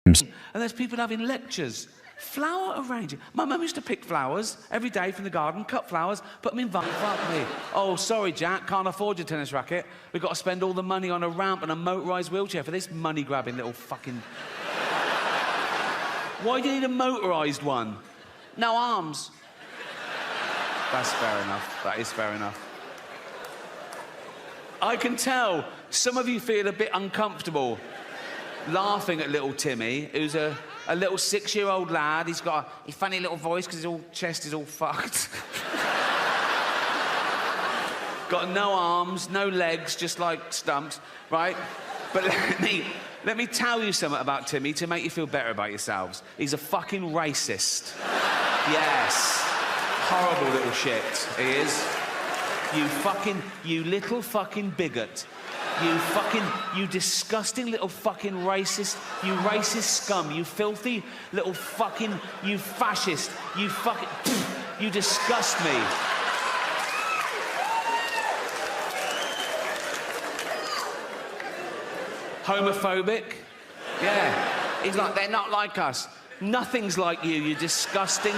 And there's people having lectures. Flower arranging. My mum used to pick flowers every day from the garden, cut flowers, put them in vase. Fuck me. "Oh, sorry, Jack, can't afford your tennis racket. We've got to spend all the money on a ramp and a motorised wheelchair for this money-grabbing little fucking..." "Why do you need a motorised one?" "No arms." That's fair enough. That is fair enough. I can tell some of you feel a bit uncomfortable laughing at little Timmy, who's a little 6-year-old lad. He's got a funny little voice because his chest is all fucked. Got no arms, no legs, just like stumps, right? But let me tell you something about Timmy to make you feel better about yourselves. He's a fucking racist. Yes. Horrible little shit, he is. You little fucking bigot. You disgusting little fucking racist, you racist scum, you filthy little fucking, you fascist, you fucking, you disgust me. Homophobic, Yeah. He's like, they're not like us. Nothing's like you disgusting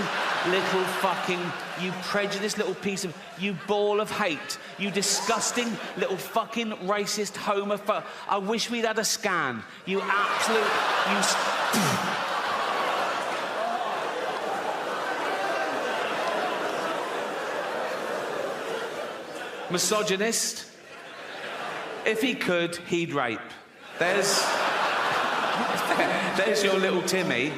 little fucking, you prejudiced little piece of, you ball of hate. You disgusting little fucking racist homophobe. I wish we'd had a scan. You absolute, misogynist. If he could, he'd rape. There's your little Timmy.